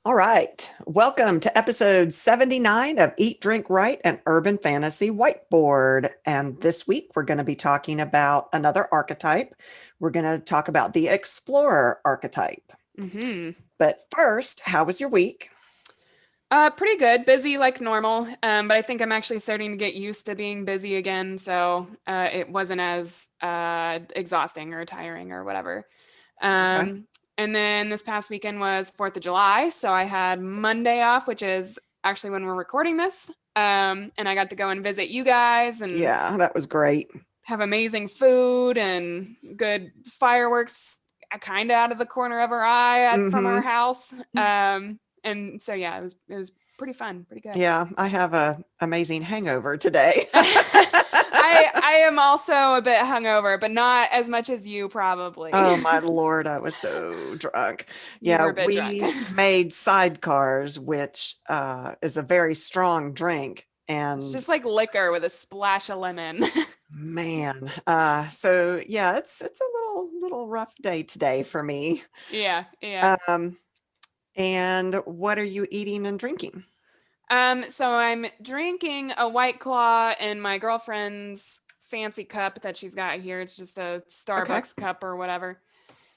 All right. Welcome to episode 79 of Eat, Drink, Write, an Urban Fantasy Whiteboard. And this week we're going to be talking about another archetype. We're going to talk about the Explorer archetype. Mm-hmm. But first, how was your week? Pretty good. Busy like normal. But I think I'm actually starting to get used to being busy again, so it wasn't as exhausting or tiring or whatever. Okay. And then this past weekend was 4th of July, so I had Monday off, which is actually when we're recording this. And I got to go and visit you guys and Yeah, that was great. have amazing food and good fireworks kind of out of the corner of our eye from Hmm. our house. And so yeah, it was pretty fun, pretty good. Yeah, I have a amazing hangover today. I am also a bit hungover, but not as much as you probably. Oh my Lord, I was so drunk. You Yeah, were a bit drunk. we made sidecars, which is a very strong drink. It's And just like liquor with a splash of lemon. man, so yeah, it's a little rough day today for me. Yeah, yeah. Um, and what are you eating and drinking? So I'm drinking a White Claw in my girlfriend's fancy cup that she's got here. It's just a Okay. Starbucks cup or whatever.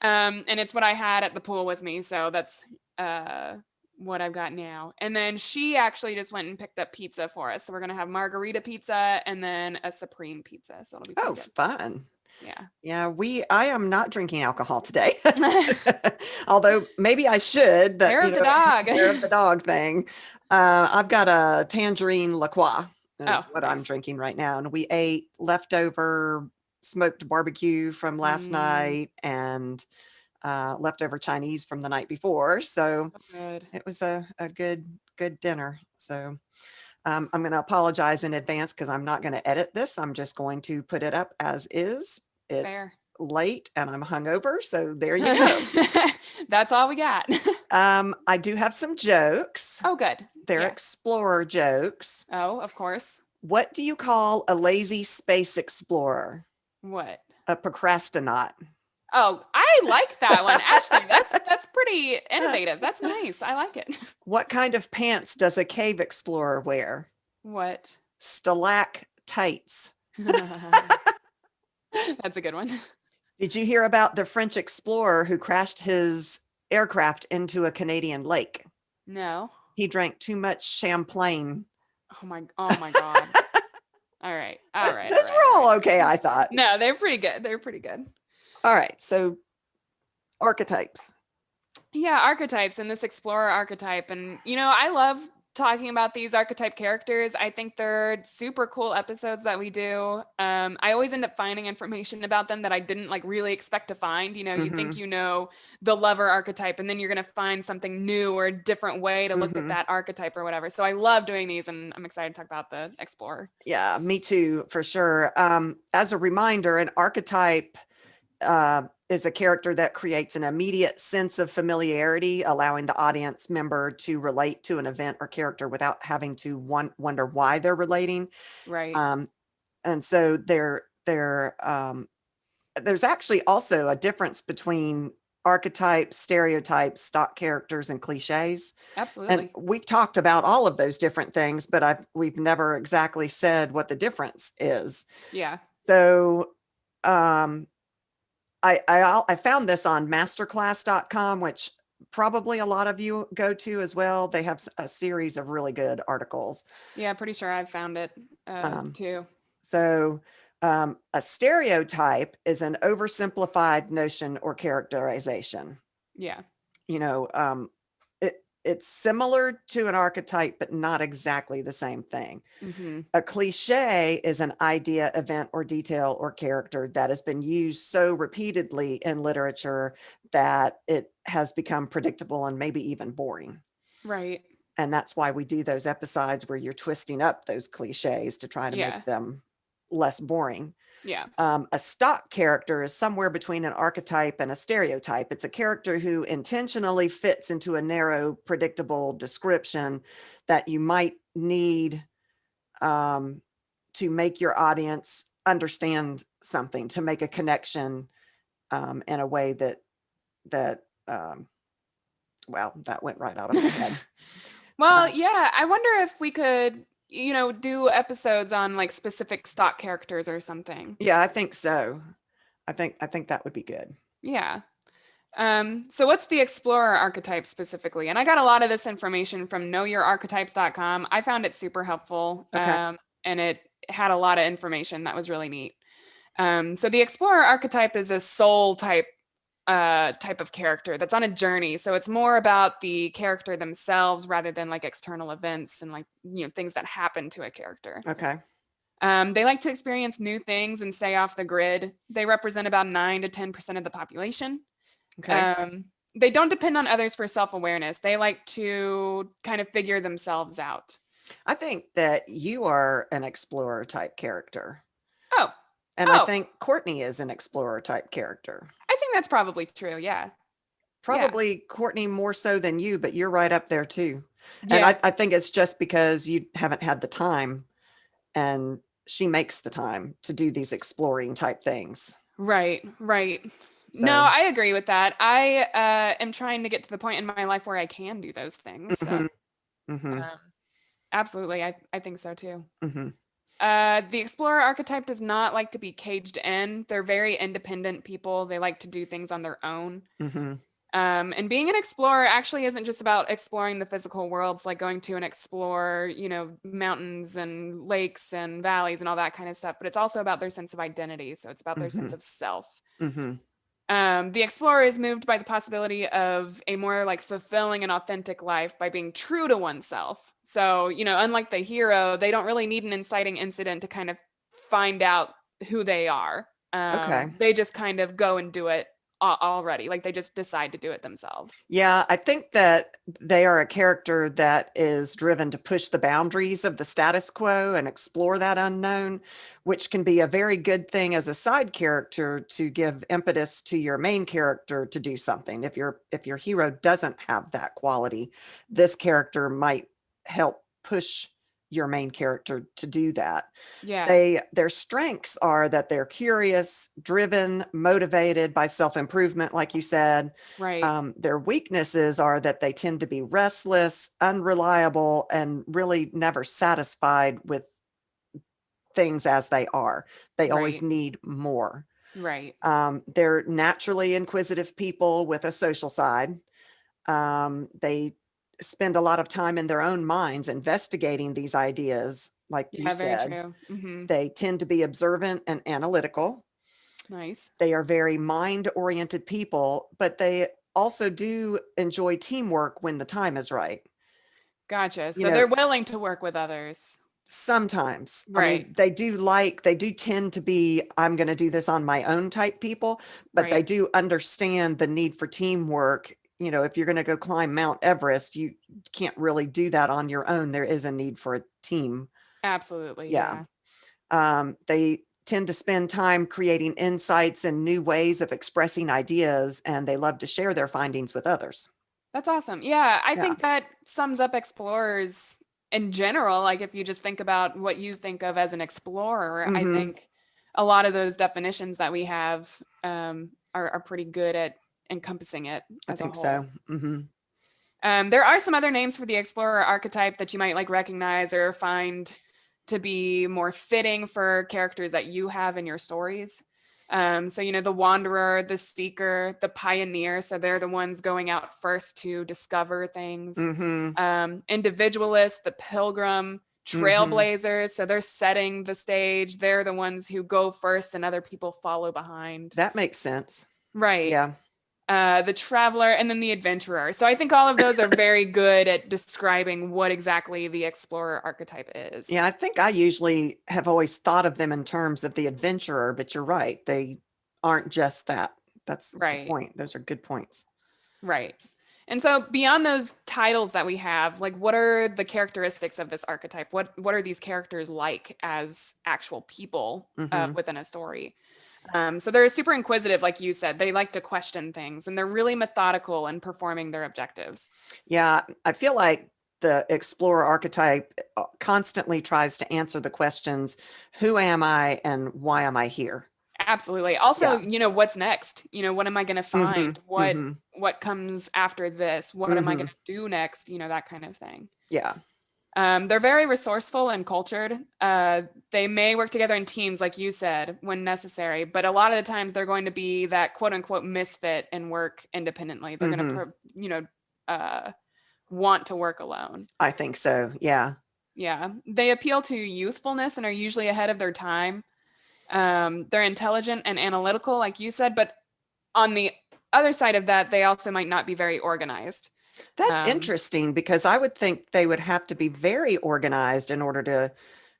And it's what I had at the pool with me, so that's uh what I've got now. And then she actually just went and picked up pizza for us. So we're gonna have margarita pizza and then a supreme pizza. So it'll be pretty Oh, good. fun. Yeah. Yeah, I am not drinking alcohol today. Although maybe I should, but Hair of the dog. hair of the dog thing. I've got a tangerine La Croix is Oh, what I'm nice. drinking right now. And we ate leftover smoked barbecue from last Mm, night and leftover Chinese from the night before. So so good. it was a good dinner. So I'm going to apologize in advance because I'm not going to edit this. I'm just going to put it up as is. It's Fair. late and I'm hungover. So there you go. That's all we got. I do have some jokes. Oh, good. They're Yeah. explorer jokes. Oh, of course. What do you call a lazy space explorer? What? A procrastinaut. Oh, I like that one. Actually, that's pretty innovative. That's nice. I like it. What kind of pants does a cave explorer wear? What? Stalactites. That's a good one. Did you hear about the French explorer who crashed his aircraft into a Canadian lake? No. He drank too much champagne. Oh my God. All right. All right. All Those right. were All all right. All okay, right. I thought. No, they're pretty good. They're pretty good. All right, so archetypes. Yeah, archetypes and this explorer archetype. And, I love talking about these archetype characters. I think they're super cool episodes that we do. I always end up finding information about them that I didn't like really expect to find. You think Hmm. you know the lover archetype, and then you're going to find something new or a different way to look at Hmm. that archetype or whatever. So I love doing these, and I'm excited to talk about the explorer. Yeah, me too, for sure. As a reminder, an archetype is a character that creates an immediate sense of familiarity, allowing the audience member to relate to an event or character without having to wonder why they're relating. Right. Um, and so there's actually also a difference between archetypes, stereotypes, stock characters, and cliches. And Absolutely. we've talked about all of those different things, but we've never exactly said what the difference is. Yeah. So um, I found this on masterclass.com, which probably a lot of you go to as well. They have a series of really good articles. Yeah. Pretty sure I've found it Um, too. so a stereotype is an oversimplified notion or characterization. Yeah. You know, it's similar to an archetype, but not exactly the same thing. Mm-hmm. A cliche is an idea, event, or detail or character that has been used so repeatedly in literature that it has become predictable and maybe even boring. Right. And that's why we do those episodes where you're twisting up those cliches to try to Yeah. make them less boring. Yeah. A stock character is somewhere between an archetype and a stereotype. It's a character who intentionally fits into a narrow, predictable description that you might need um, to make your audience understand something, to make a connection in a way that Well, that went right out of my head. Well, yeah, I wonder if we could, do episodes on like specific stock characters or something. Yeah, I think so. I think that would be good. Yeah. So what's the explorer archetype specifically? And I got a lot of this information from knowyourarchetypes.com. I found it super helpful. Okay. And it had a lot of information that was really neat. So the explorer archetype is a soul type of character that's on a journey. So it's more about the character themselves rather than like external events and like, things that happen to a character. Okay. They like to experience new things and stay off the grid. They represent about 9 to 10% of the population. Okay. Um, they don't depend on others for self-awareness. They like to kind of figure themselves out. I think that you are an explorer type character. Oh, And I oh, think Courtney is an explorer type character. I think that's probably true. Yeah. Yeah. Probably Courtney more so than you, but you're right up there too. And Yeah. I think it's just because you haven't had the time, and she makes the time to do these exploring type things. Right. Right. No, So, I agree with that. I am trying to get to the point in my life where I can do those things. So, mhm, mhm, um, absolutely. I think so too. mhm, The explorer archetype does not like to be caged in. They're very independent people. They like to do things on their own. mhm, And being an explorer actually isn't just about exploring the physical worlds, like going to and explore, mountains and lakes and valleys and all that kind of stuff, but it's also about their sense of identity. So it's about their sense mhm, of self. mhm, The explorer is moved by the possibility of a more like fulfilling and authentic life by being true to oneself. So, unlike the hero, they don't really need an inciting incident to kind of find out who they are. okay. They just kind of go and do it already. Like they just decide to do it themselves. Yeah, I think that they are a character that is driven to push the boundaries of the status quo and explore that unknown, which can be a very good thing as a side character to give impetus to your main character to do something. If your hero doesn't have that quality, this character might help push your main character to do that. Yeah, Their strengths are that they're curious, driven, motivated by self-improvement, like you said. right. Their weaknesses are that they tend to be restless, unreliable, and really never satisfied with things as they are. They always Right. need more. Right. They're naturally inquisitive people with a social side. They spend a lot of time in their own minds investigating these ideas, like you Yeah, very said. true. They tend to be observant and analytical. Nice. They are very mind-oriented people, but they also do enjoy teamwork when the time is right. Gotcha. You So know, they're willing to work with others. sometimes, I Right. mean, they do tend to be, I'm going to do this on my own type people, but they Right. do understand the need for teamwork. If you're going to go climb Mount Everest, you can't really do that on your own. There is a need for a team. Absolutely. Yeah. Yeah. They tend to spend time creating insights and new ways of expressing ideas, and they love to share their findings with others. That's awesome. Yeah, I Yeah. think that sums up explorers in general. Like if you just think about what you think of as an explorer, I Hmm. think a lot of those definitions that we have are pretty good at encompassing it I as a think whole. so. Hmm. There are some other names for the explorer archetype that you might like recognize or find to be more fitting for characters that you have in your stories. So, the wanderer, the seeker, the pioneer. So they're the ones going out first to discover things. Hmm. Individualist, the pilgrim, Hmm. trailblazers. So they're setting the stage. They're the ones who go first and other people follow behind. That makes sense. Right. Yeah. The traveler, and then the adventurer. So I think all of those are very good at describing what exactly the explorer archetype is. Yeah. I think I usually have always thought of them in terms of the adventurer, but you're right. They aren't just that. That's a Right, point. Those are good points. right. And so beyond those titles that we have, like what are the characteristics of this archetype? What are these characters like as actual people Hmm. within a story? So they're super inquisitive, like you said. They like to question things, and they're really methodical in performing their objectives. Yeah. I feel like the explorer archetype constantly tries to answer the questions, who am I and why am I here? Absolutely. Also, Yeah. what's next? What am I going to Mhm. find? What Mhm. what comes after this? What am I going Mhm. to do next? That kind of thing. Yeah. They're very resourceful and cultured. They may work together in teams, like you said, when necessary, but a lot of the times they're going to be that quote unquote misfit and work independently. They're going Mhm. to, want to work alone. I think so. Yeah. Yeah. They appeal to youthfulness and are usually ahead of their time. They're intelligent and analytical, like you said, but on the other side of that, they also might not be very organized. That's Um, interesting because I would think they would have to be very organized in order to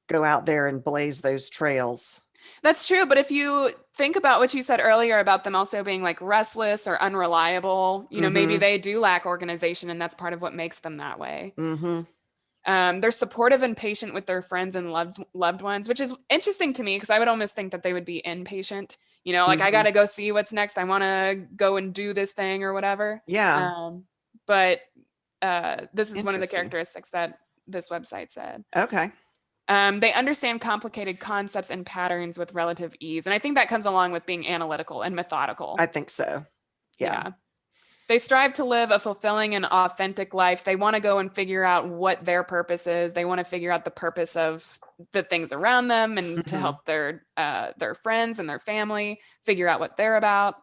go out there and blaze those trails. That's true, but if you think about what you said earlier about them also being like restless or unreliable, maybe Mhm. they do lack organization and that's part of what makes them that way. Mhm. They're supportive and patient with their friends and loved ones, which is interesting to me because I would almost think that they would be impatient. Like I got Mhm. to go see what's next. I want to go and do this thing or whatever. Yeah. But this is one of the Interesting. characteristics that this website said. Okay. They understand complicated concepts and patterns with relative ease. And I think that comes along with being analytical and I methodical. think so. Yeah. Yeah. They strive to live a fulfilling and authentic life. They want to go and figure out what their purpose is. They want to figure out the purpose of the things around them and to Mhm. help their friends and their family figure out what they're about.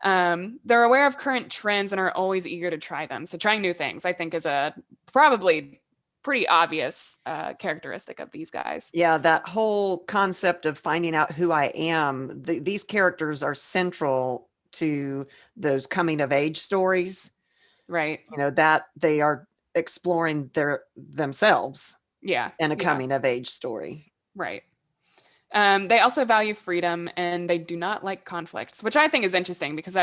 They're aware of current trends and are always eager to try them. So trying new things, I think, is a probably pretty obvious characteristic of these guys. Yeah, that whole concept of finding out who I am, these characters are central to those coming of age stories, Right. that they are exploring themselves Yeah. in a Yeah. coming of age story. Right. They also value freedom and they do not like conflicts, which I think is interesting because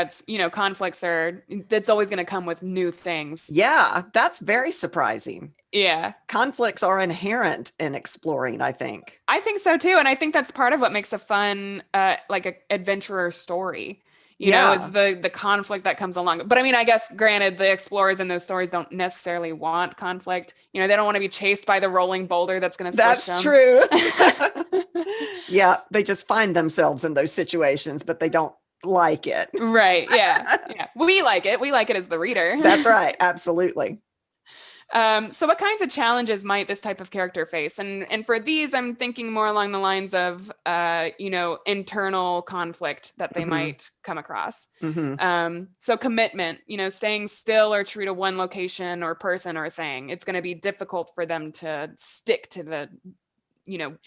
conflicts that's always going to come with new things. Yeah, that's very surprising. Yeah. Conflicts are inherent in exploring, I think. I think so too. And I think that's part of what makes a fun, like a adventurer story, is Yeah, the conflict that comes along. But I mean, I guess granted, the explorers in those stories don't necessarily want conflict. They don't want to be chased by the rolling boulder that's going to squish that's them. true. Yeah, they just find themselves in those situations, but they don't like it. Right. Yeah. Yeah. We like it. We like it as the reader. That's right. Absolutely. So what kinds of challenges might this type of character face? And for these, I'm thinking more along the lines of, internal conflict that they Hmm. might come across. Hmm. So commitment, staying still or true to one location or person or thing. It's going to be difficult for them to stick to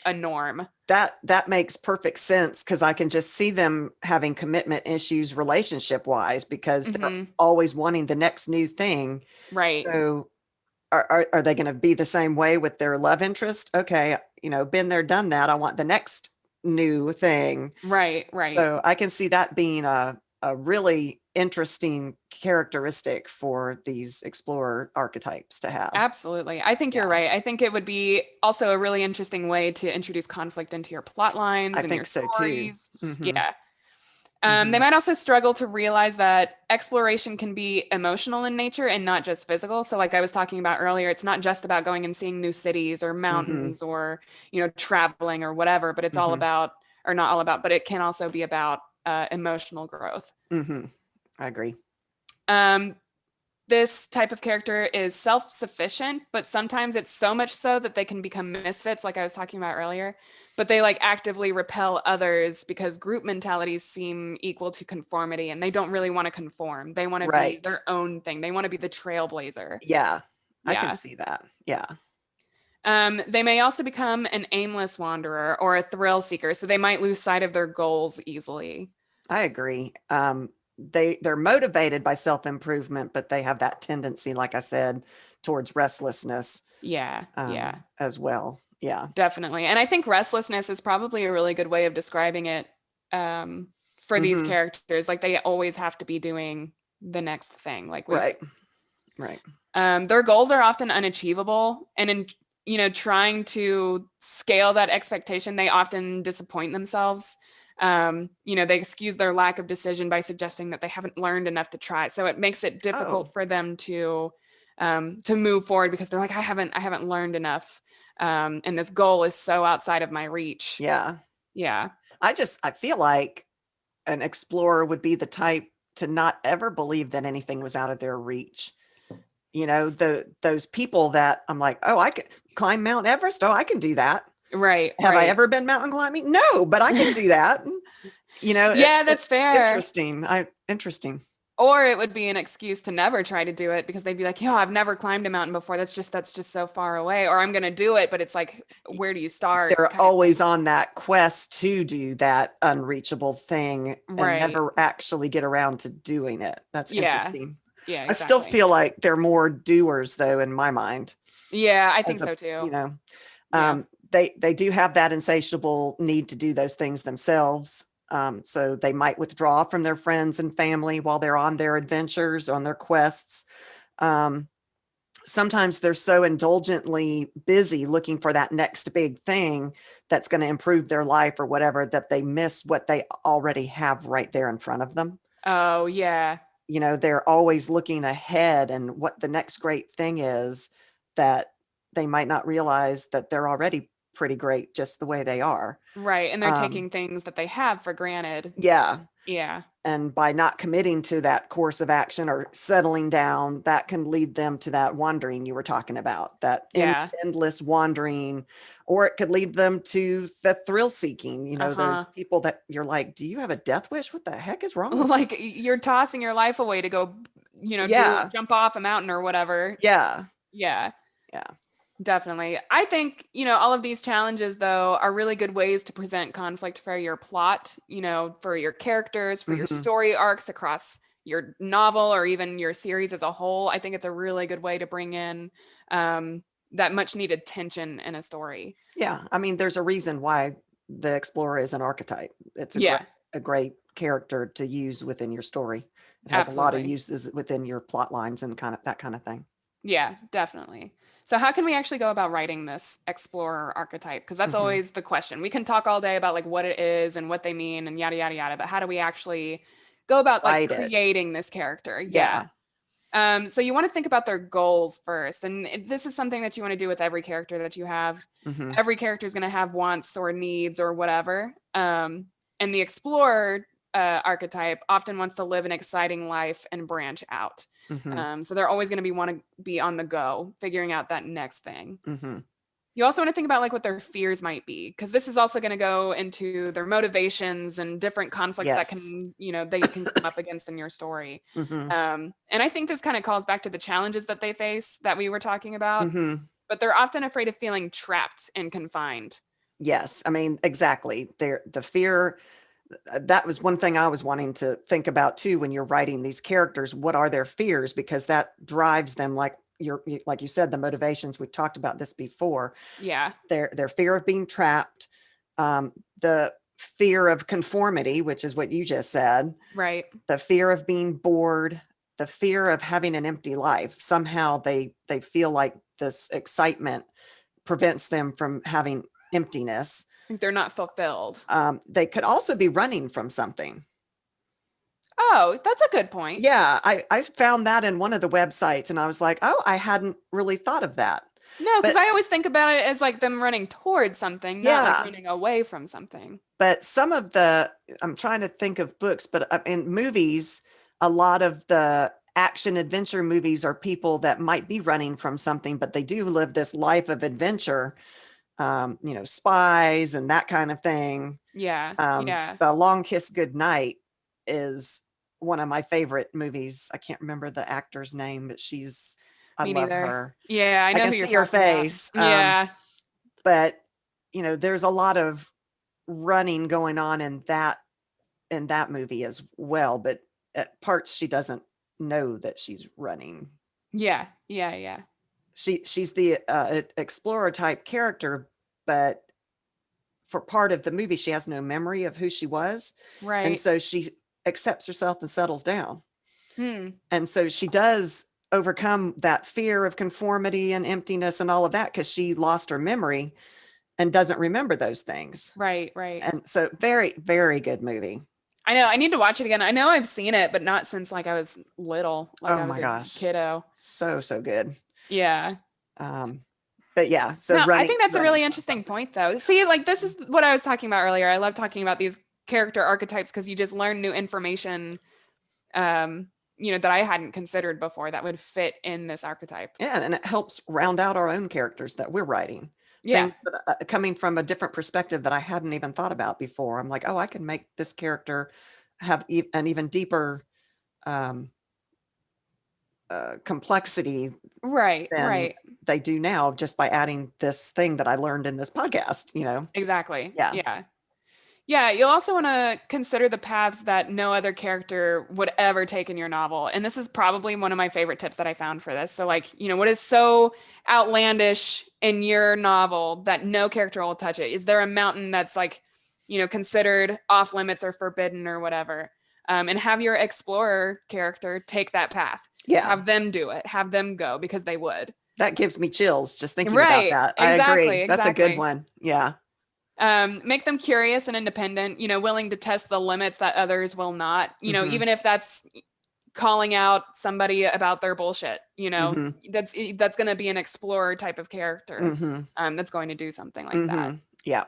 a norm. That makes perfect sense because I can just see them having commitment issues relationship wise because they're Hmm. always wanting the next new thing. Right. So are they going to be the same way with their love interest? Okay, been there, done that. I want the next new thing. Right. Right. So I can see that being a really interesting characteristic for these explorer archetypes to have. Absolutely. I think you're Yeah, right. I think it would be also a really interesting way to introduce conflict into your plot I lines and your think so too. stories. Hmm. Yeah. They Hmm. might also struggle to realize that exploration can be emotional in nature and not just physical. So, like I was talking about earlier, it's not just about going and seeing new cities or Hmm. mountains or, traveling or whatever, but it's all Hmm. about, or not all about, but it can also be about emotional growth. Hmm. I agree. Um, this type of character is self-sufficient, but sometimes it's so much so that they can become misfits, like I was talking about earlier. But they like actively repel others because group mentalities seem equal to conformity and they don't really want to conform. They want to be Right. their own thing. They want to be the trailblazer. Yeah, I can Yeah. see that. Yeah. They may also become an aimless wanderer or a thrill seeker, so they might lose sight of their goals easily. I agree. They're motivated by self-improvement, but they have that tendency, like I said, towards restlessness Yeah, yeah. as well. Yeah. Definitely. And I think restlessness is probably a really good way of describing it for these Hmm. characters. Like they always have to be doing the next thing, like we said. Right. Right. Their goals are often unachievable. And in, trying to scale that expectation, they often disappoint themselves. They excuse their lack of decision by suggesting that they haven't learned enough to try. So it makes it Oh, difficult for them to move forward because they're like, I haven't learned enough. And this goal is so outside of my reach. yeah. Yeah. I feel like an explorer would be the type to not ever believe that anything was out of their reach. You know, those people that I'm like, oh, I could climb Mount Everest. Oh, I can do that. Right. Have I Right. ever been mountain climbing? No, but I can do that. You know, Yeah, that's fair. Interesting. Or it would be an excuse to never try to do it because they'd be like, "Yo, I've never climbed a mountain before. That's just so far away." Or I'm gonna do it, but it's like, where do you start? They're Kind of always thing. on that quest to do that unreachable thing and Right. never actually get around to doing it. That's Yeah. interesting. Yeah, I still exactly. feel like they're more doers though in my mind Yeah, I think as a, so too. you know, Yeah. they do have that insatiable need to do those things themselves. So they might withdraw from their friends and family while they're on their adventures, on their quests. Um, Sometimes they're so indulgently busy looking for that next big thing that's going to improve their life or whatever that they miss what they already have right there in front of them. Oh, yeah. You know, they're always looking ahead and what the next great thing is that they might not realize that they're already pretty great just the way they are. Right. And they're Um, taking things that they have for granted. yeah. Yeah. And by not committing to that course of action or settling down, that can lead them to that wandering you were talking about, that Yeah. endless wandering, or it could lead them to the thrill seeking. You know, there's Uh-huh. people that you're like, do you have a death wish? What the heck is wrong with you? Like you're tossing your life away to go, do Yeah. jump off a mountain or whatever. Yeah. Yeah. Yeah. Definitely. I think, all of these challenges, though, are really good ways to present conflict for your plot, for your characters, for your Hmm. story arcs across your novel or even your series as a whole. I think it's a really good way to bring in that much needed tension in a story. Yeah. I mean, there's a reason why the explorer is an archetype. It's Yeah, a great character to use within your story. It has a lot of absolutely. uses within your plot lines and kind of that kind of thing. Yeah, definitely. So, how can we actually go about writing this explorer archetype? Because that's Hmm. always the question. We can talk all day about like what it is and what they mean and yada yada yada, but how do we actually go about like Write it. creating this character? Yeah. Yeah. So you want to think about their goals first, and this is something that you want to do with every character that you have. Hmm. Every character is going to have wants or needs or whatever. And the explorer archetype often wants to live an exciting life and branch out. Hmm. So they're always going to want to be on the go, figuring out that next thing. Hmm. You also want to think about like what their fears might be, because this is also going to go into their motivations and different conflicts that Yes. can, they can come up against in your story. Hmm. And I think this kind of calls back to the challenges that they face that we were talking about, Hmm. but they're often afraid of feeling trapped and confined. Yes. I mean, exactly. The fear, that was one thing I was wanting to think about too when you're writing these characters. What are their fears? Because that drives them, like like you said, the motivations. We've talked about this before. Yeah, Their fear of being trapped, the fear of conformity, which is what you just said, right. the fear of being bored, the fear of having an empty life. Somehow they feel like this excitement prevents them from having emptiness. Like they're not fulfilled. They could also be running from something. Oh, that's a good point. Yeah, I found that in one of the websites and I was like, oh, I hadn't really thought of that. No, because But I always think about it as like them running towards something, not like yeah, running away from something. but some of I'm trying to think of books, but in movies, a lot of the action adventure movies are people that might be running from something, but they do live this life of adventure, spies and that kind of thing. Yeah, yeah. The Long Kiss Goodnight is one of my favorite movies. I can't remember the actor's name, but I Me love neither. her. Yeah, I I know can who you're see her talking about. face. Yeah. But there's a lot of running going on in that movie as well. But at parts she doesn't know that she's running. Yeah. Yeah. Yeah. She's the explorer type character, but for part of the movie she has no memory of who she was, and Right. so she accepts herself and settles down. Hmm. And so she does overcome that fear of conformity and emptiness and all of that because she lost her memory and doesn't remember those things. Right. Right. And so very, very good movie. I know. I need to watch it again. I know I've seen it, but not since like I was little, like Oh I was my a gosh. kiddo. So, so good. Yeah. Um, But yeah, so No, I running think that's a running really from interesting something. point, though. See, like this is what I was talking about earlier. I love talking about these character archetypes because you just learn new information, um, that I hadn't considered before that would fit in this archetype. Yeah, and it helps round out our own characters that we're writing. Yeah, Things that, coming from a different perspective that I hadn't even thought about before. I'm like, oh, I can make this character have an even deeper um, complexity right, than right. they do now just by adding this thing that I learned in this podcast. Exactly. Yeah. Yeah. Yeah, you'll also want to consider the paths that no other character would ever take in your novel. And this is probably one of my favorite tips that I found for this. So, like, what is so outlandish in your novel that no character will touch it? Is there a mountain that's like, considered off limits or forbidden or whatever? And have your explorer character take that path. Yeah. Have them do it. Have them go because they would. That gives me chills just thinking about Right. that. I Exactly. agree. That's a good Exactly. one. Yeah. Make them curious and independent, willing to test the limits that others will not, Hmm. even if that's calling out somebody about their bullshit, Hmm. that's going to be an explorer type of character, Hmm. that's going to do something like that. Hmm. Yeah.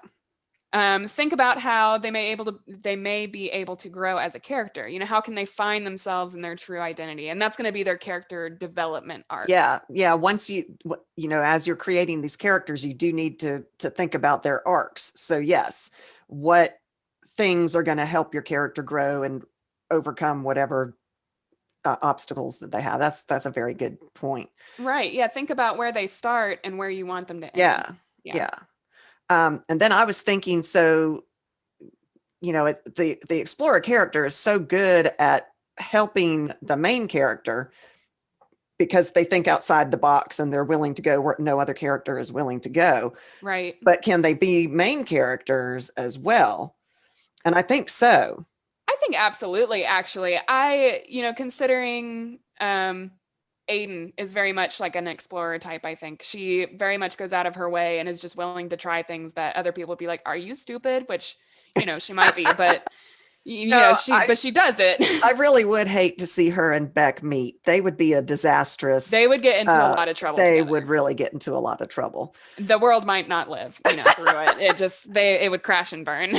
Think about how they may be able to grow as a character. How can they find themselves in their true identity? And that's going to be their character development arc. Yeah. Yeah. Once as you're creating these characters, you do need to think about their arcs. So yes, what things are going to help your character grow and overcome whatever obstacles that they have. That's a very good point. Right. Yeah. Think about where they start and where you want them to end. Yeah. Yeah. And then I was thinking, so the explorer character is so good at helping the main character because they think outside the box and they're willing to go where no other character is willing to go. Right. But can they be main characters as well? And I think so. I think absolutely, actually. Considering Aiden is very much like an explorer type, I think. She very much goes out of her way and is just willing to try things that other people would be like, are you stupid? Which, she might be, but No, she does it. I really would hate to see her and Beck meet. They would be a disastrous. They would get into a lot of trouble. They together. would really get into a lot of trouble. The world might not live, through it. It would crash and burn.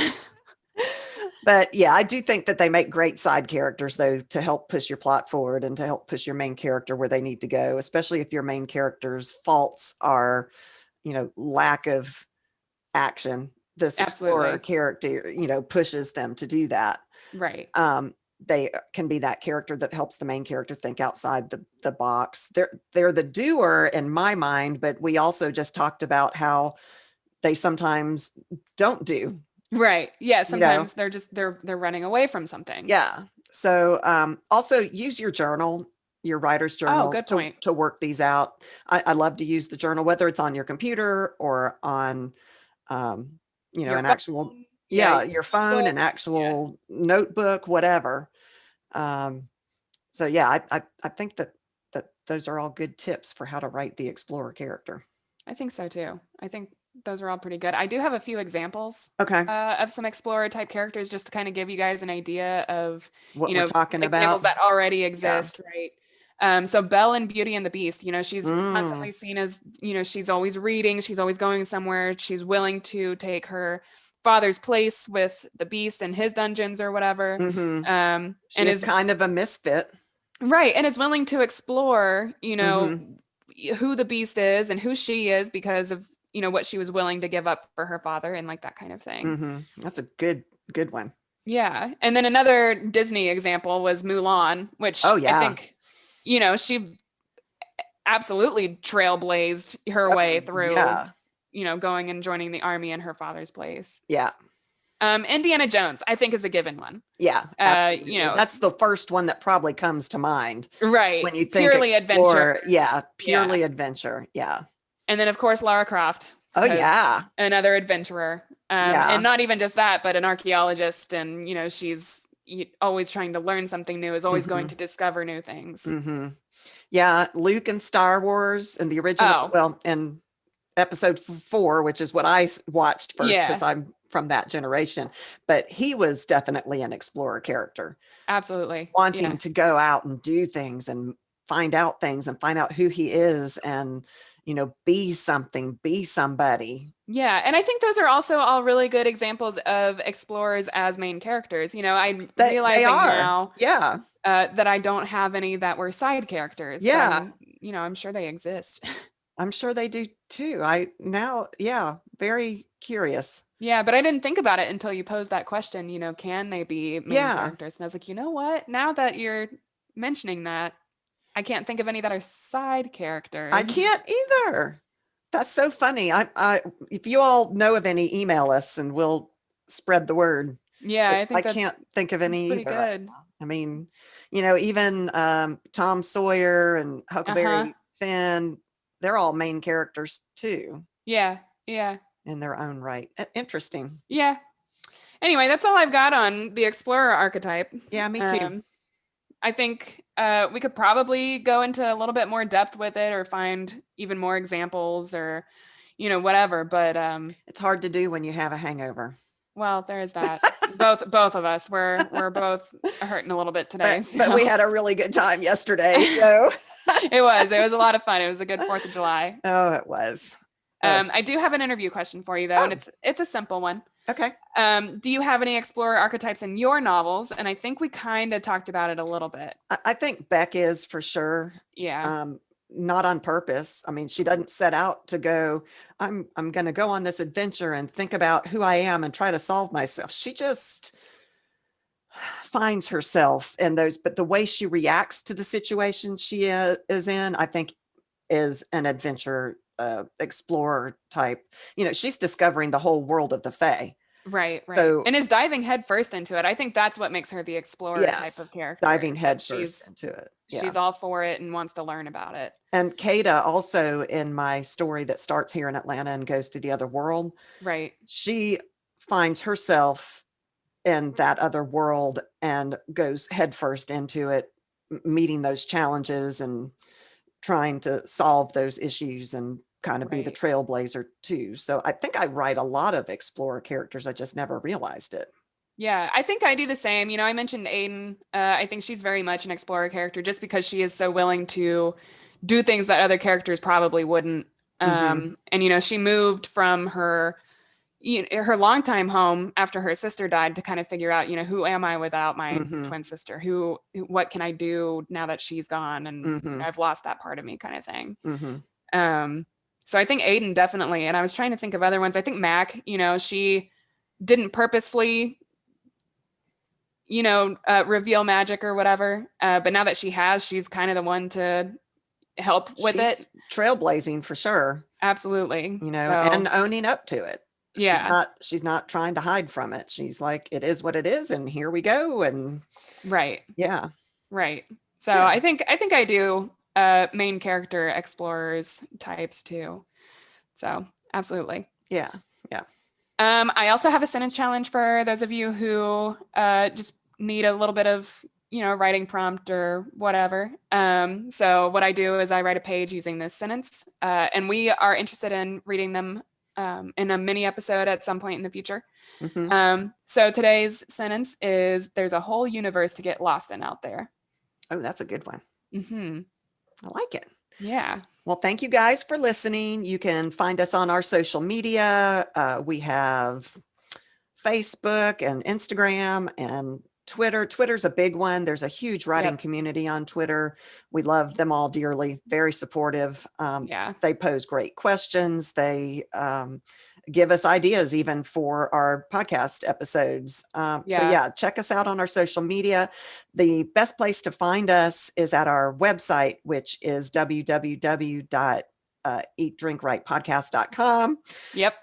But yeah, I do think that they make great side characters though to help push your plot forward and to help push your main character where they need to go, especially if your main character's faults are, lack of action. This explorer character, pushes them to do that. Right. They can be that character that helps the main character think outside the box. They're the doer in my mind, but we also just talked about how they sometimes don't do. Right. Yeah. Sometimes they're running away from something. Yeah. So also use your journal, your writer's journal good point. to work these out. I love to use the journal, whether it's on your computer or on, an actual, your phone, an actual notebook, whatever. So yeah, I think that those are all good tips for how to write the explorer character. I think so too. I think those are all pretty good. I do have a few examples of some explorer type characters just to kind of give you guys an idea of what we're talking examples about that already exist, right? So Belle in Beauty and the Beast, she's constantly seen as, she's always reading, she's always going somewhere, she's willing to take her father's place with the Beast and his dungeons or whatever. And is kind of a misfit. Right. And is willing to explore, who the Beast is and who she is because of, what she was willing to give up for her father and like that kind of thing. That's a good one. Yeah. And then another Disney example was Mulan, which I think, she absolutely trailblazed her way through, going and joining the army in her father's place. Yeah. Indiana Jones, I think, is a given one. Yeah. That's the first one that probably comes to mind. Right. When you think purely adventure. Yeah. Purely adventure. Yeah. And then, of course, Lara Croft. Oh, yeah. Another adventurer. And not even just that, but an archaeologist. And, she's always trying to learn something new, is always going to discover new things. Yeah. Luke in Star Wars and the original, in episode 4, which is what I watched first because I'm from that generation. But he was definitely an explorer character. Absolutely. Wanting to go out and do things and find out things and find out who he is and, be something, be somebody. Yeah, and I think those are also all really good examples of explorers as main characters. I'm They realizing are. now Yeah. that I don't have any that were side characters, but Yeah. I'm sure they exist. I'm sure they do too. Very curious. Yeah, but I didn't think about it until you posed that question, can they be main Yeah. characters? And I was like, you know what? Now that you're mentioning that, I can't think of any that are side characters. I can't either. That's so funny. If you all know of any, email us and we'll spread the word. Yeah, But I think I can't think of any pretty either right good. now. I mean, even Tom Sawyer and Uh-huh. Huckleberry Finn, they're all main characters too Yeah, yeah, in their own right. Interesting. yeah. Anyway, that's all I've got on the explorer archetype. Yeah, me too. I think we could probably go into a little bit more depth with it or find even more examples or, whatever. But It's hard to do when you have a hangover. well, there is that. Both of us, we're both hurting a little bit today. But we had a really good time yesterday. So it was a lot of fun. It was a good 4th of July. Oh, it was. I do have an interview question for you though, and it's a simple one. Okay. Do you have any explorer archetypes in your novels? And I think we kind of talked about it a little bit. I think Beck is for sure. Yeah. Not on purpose. I mean, she doesn't set out to go, I'm going to go on this adventure and think about who I am and try to solve myself. She just finds herself in those, but the way she reacts to the situation she is in, I think is an adventure explorer type. She's discovering the whole world of the Fae. Right. So, and is diving headfirst into it. I think that's what makes her the explorer type of character. Diving headfirst into it. Yeah. She's all for it and wants to learn about it. And Kada also, in my story that starts here in Atlanta and goes to the other world. Right. She finds herself in that other world and goes headfirst into it, meeting those challenges and trying to solve those issues and kind of be the trailblazer too. So I think I write a lot of explorer characters. I just never realized it. Yeah, I think I do the same. I mentioned Aiden. I think she's very much an explorer character just because she is so willing to do things that other characters probably wouldn't. And, she moved from her longtime home after her sister died to kind of figure out, who am I without my twin sister? What can I do now that she's gone? And I've lost that part of me kind of thing. So I think Aiden definitely, and I was trying to think of other ones. I think Mac, she didn't purposefully, reveal magic or whatever. But now that she has, she's kind of the one to help with it. Trailblazing for sure. Absolutely. And owning up to it. Yeah. She's not trying to hide from it. She's like, it is what it is. And here we go. And right. Yeah. Right. So yeah. I think I do main character explorers types too. So absolutely. Yeah. Yeah. I also have a sentence challenge for those of you who just need a little bit of, writing prompt or whatever. So what I do is I write a page using this sentence, and we are interested in reading them in a mini episode at some point in the future. So today's sentence is, there's a whole universe to get lost in out there. Oh, that's a good one. I like it. Yeah. Well, thank you guys for listening. You can find us on our social media. We have Facebook and Instagram and Twitter. Twitter's a big one. There's a huge writing community on Twitter. We love them all dearly. Very supportive. They pose great questions. They give us ideas even for our podcast episodes. So check us out on our social media. The best place to find us is at our website, which is www.eatdrinkwritepodcast.com. Yep.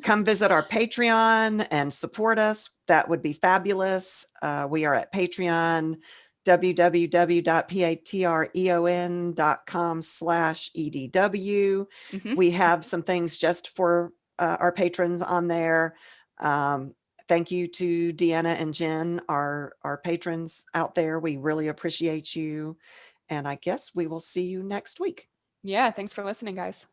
Come visit our Patreon and support us. That would be fabulous. We are at Patreon, www.patreon.com/EDW. We have some things just for our patrons on there. Thank you to Deanna and Jen, our patrons out there. We really appreciate you. And I guess we will see you next week. Yeah. Thanks for listening, guys.